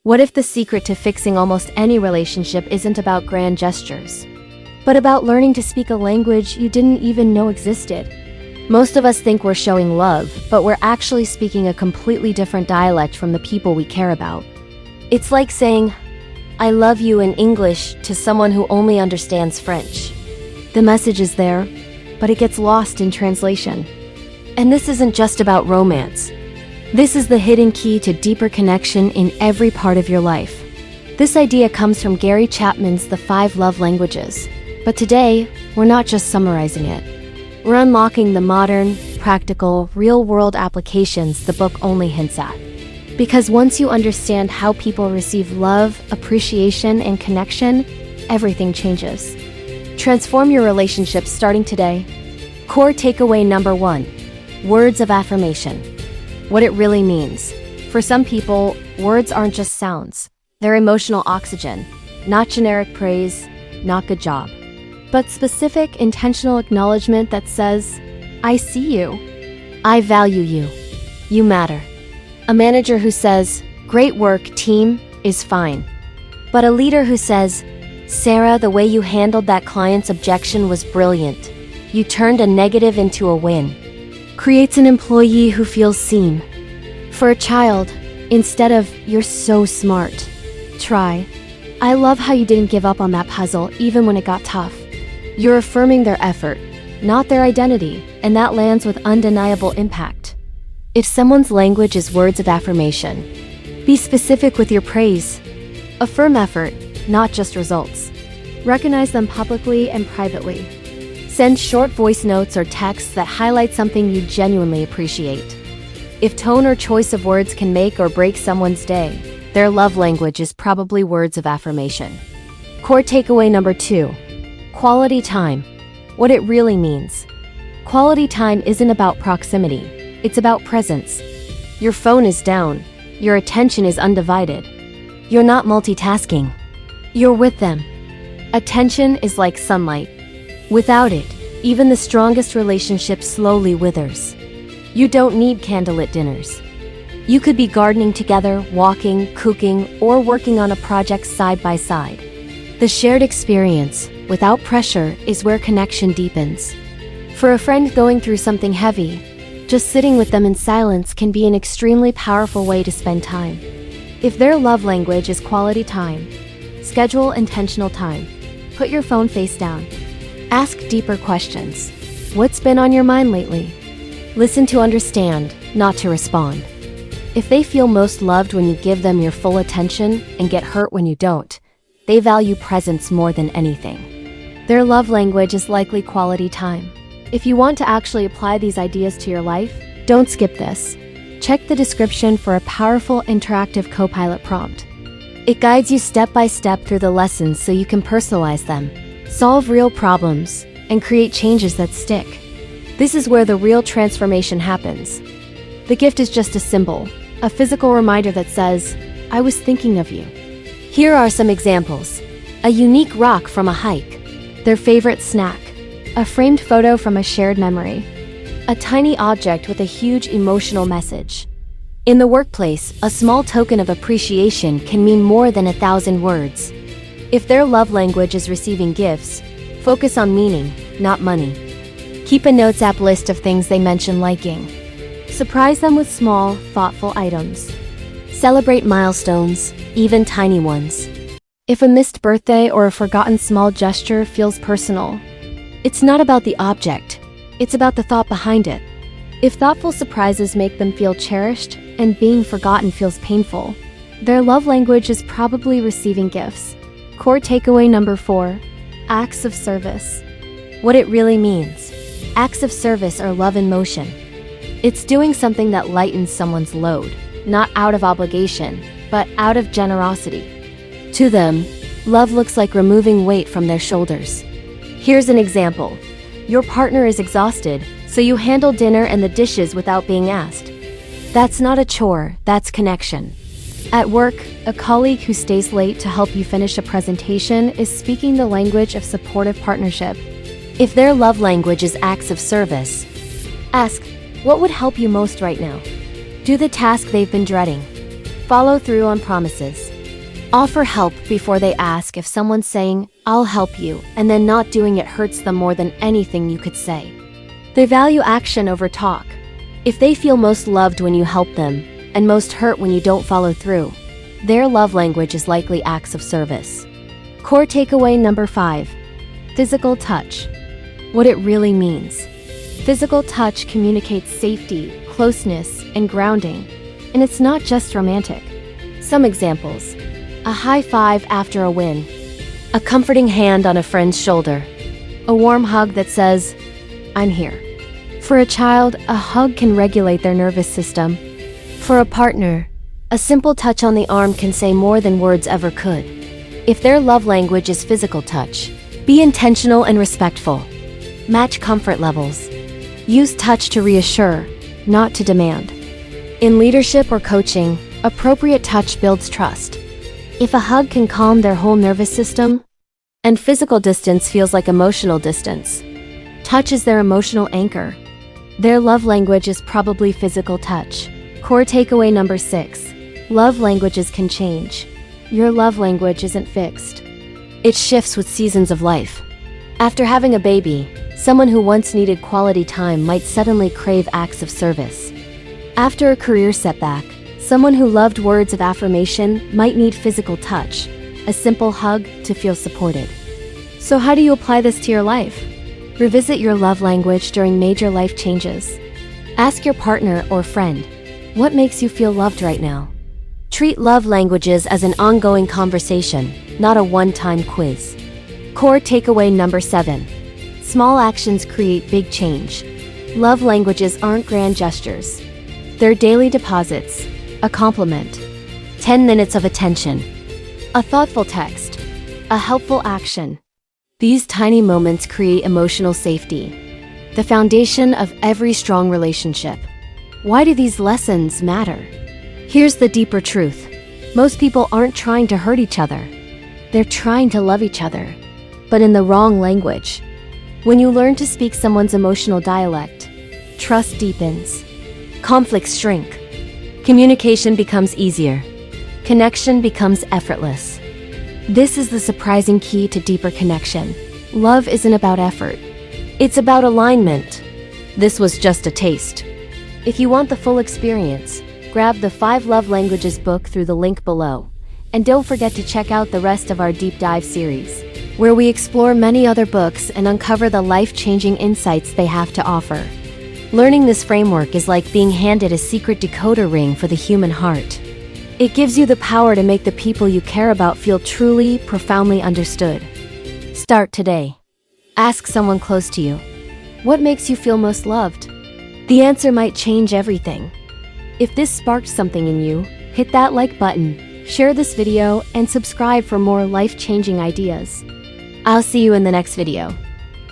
What if the secret to fixing almost any relationship isn't about grand gestures, but about learning to speak a language you didn't even know existed? Most of us think we're showing love, but we're actually speaking a completely different dialect from the people we care about. It's like saying, "I love you" in English to someone who only understands French. The message is there, but it gets lost in translation. And this isn't just about romance. This is the hidden key to deeper connection in every part of your life. This idea comes from Gary Chapman's The 5 Love Languages. But today, we're not just summarizing it. We're unlocking the modern, practical, real-world applications the book only hints at. Because once you understand how people receive love, appreciation, and connection, everything changes. Transform your relationships starting today. Core takeaway number 1. Words of affirmation. What it really means. For some people, words aren't just sounds. They're emotional oxygen. Not generic praise, not good job, but specific, intentional acknowledgement that says, "I see you. I value you. You matter." A manager who says, "Great work, team," is fine. But a leader who says, "Sarah, the way you handled that client's objection was brilliant. You turned a negative into a win," creates an employee who feels seen. For a child, instead of "You're so smart," try, "I love how you didn't give up on that puzzle even when it got tough." You're affirming their effort, not their identity, and that lands with undeniable impact. If someone's language is words of affirmation, be specific with your praise. Affirm effort, not just results. Recognize them publicly and privately. Send short voice notes or texts that highlight something you genuinely appreciate. If tone or choice of words can make or break someone's day, their love language is probably words of affirmation. Core takeaway number 2. Quality time. What it really means. Quality time isn't about proximity. It's about presence. Your phone is down. Your attention is undivided. You're not multitasking. You're with them. Attention is like sunlight. Without it, even the strongest relationship slowly withers. You don't need candlelit dinners. You could be gardening together, walking, cooking, or working on a project side by side. The shared experience, without pressure, is where connection deepens. For a friend going through something heavy, just sitting with them in silence can be an extremely powerful way to spend time. If their love language is quality time, schedule intentional time. Put your phone face down. Ask deeper questions. What's been on your mind lately? Listen to understand, not to respond. If they feel most loved when you give them your full attention and get hurt when you don't, they value presence more than anything. Their love language is likely quality time. If you want to actually apply these ideas to your life, don't skip this. Check the description for a powerful interactive Copilot prompt. It guides you step by step through the lessons so you can personalize them, solve real problems, and create changes that stick. This is where the real transformation happens. The gift is just a symbol, a physical reminder that says, "I was thinking of you." Here are some examples. A unique rock from a hike. Their favorite snack. A framed photo from a shared memory. A tiny object with a huge emotional message. In the workplace, a small token of appreciation can mean more than 1,000 words. If their love language is receiving gifts, focus on meaning, not money. Keep a notes app list of things they mention liking. Surprise them with small, thoughtful items. Celebrate milestones, even tiny ones. If a missed birthday or a forgotten small gesture feels personal, it's not about the object, it's about the thought behind it. If thoughtful surprises make them feel cherished and being forgotten feels painful, their love language is probably receiving gifts. Core takeaway number 4. Acts of service. What it really means. Acts of service are love in motion. It's doing something that lightens someone's load, not out of obligation, but out of generosity. To them, love looks like removing weight from their shoulders. Here's an example. Your partner is exhausted, so you handle dinner and the dishes without being asked. That's not a chore, that's connection. At work, a colleague who stays late to help you finish a presentation is speaking the language of supportive partnership. If their love language is acts of service, ask, what would help you most right now? Do the task they've been dreading. Follow through on promises. Offer help before they ask. If someone's saying, "I'll help you," and then not doing it hurts them more than anything you could say. They value action over talk. If they feel most loved when you help them, and most hurt when you don't follow through, their love language is likely acts of service. Core takeaway number 5. Physical touch. What it really means. Physical touch communicates safety, closeness, and grounding, and it's not just romantic. Some examples: a high five after a win, a comforting hand on a friend's shoulder, a warm hug that says, "I'm here." For a child, a hug can regulate their nervous system. For a partner, a simple touch on the arm can say more than words ever could. If their love language is physical touch, be intentional and respectful. Match comfort levels. Use touch to reassure, not to demand. In leadership or coaching, appropriate touch builds trust. If a hug can calm their whole nervous system, and physical distance feels like emotional distance, touch is their emotional anchor. Their love language is probably physical touch. Core takeaway number 6. Love languages can change. Your love language isn't fixed. It shifts with seasons of life. After having a baby, someone who once needed quality time might suddenly crave acts of service. After a career setback, someone who loved words of affirmation might need physical touch, a simple hug to feel supported. So how do you apply this to your life? Revisit your love language during major life changes. Ask your partner or friend, what makes you feel loved right now? Treat love languages as an ongoing conversation, not a one-time quiz. Core takeaway number 7. Small actions create big change. Love languages aren't grand gestures. They're daily deposits, a compliment, 10 minutes of attention, a thoughtful text, a helpful action. These tiny moments create emotional safety, the foundation of every strong relationship. Why do these lessons matter? Here's the deeper truth. Most people aren't trying to hurt each other. They're trying to love each other, but in the wrong language. When you learn to speak someone's emotional dialect, trust deepens, conflicts shrink, communication becomes easier, connection becomes effortless. This is the surprising key to deeper connection. Love isn't about effort. It's about alignment. This was just a taste. If you want the full experience, grab the 5 Love Languages book through the link below. And don't forget to check out the rest of our deep dive series, where we explore many other books and uncover the life-changing insights they have to offer. Learning this framework is like being handed a secret decoder ring for the human heart. It gives you the power to make the people you care about feel truly, profoundly understood. Start today. Ask someone close to you, what makes you feel most loved? The answer might change everything. If this sparked something in you, hit that like button, share this video, and subscribe for more life-changing ideas. I'll see you in the next video.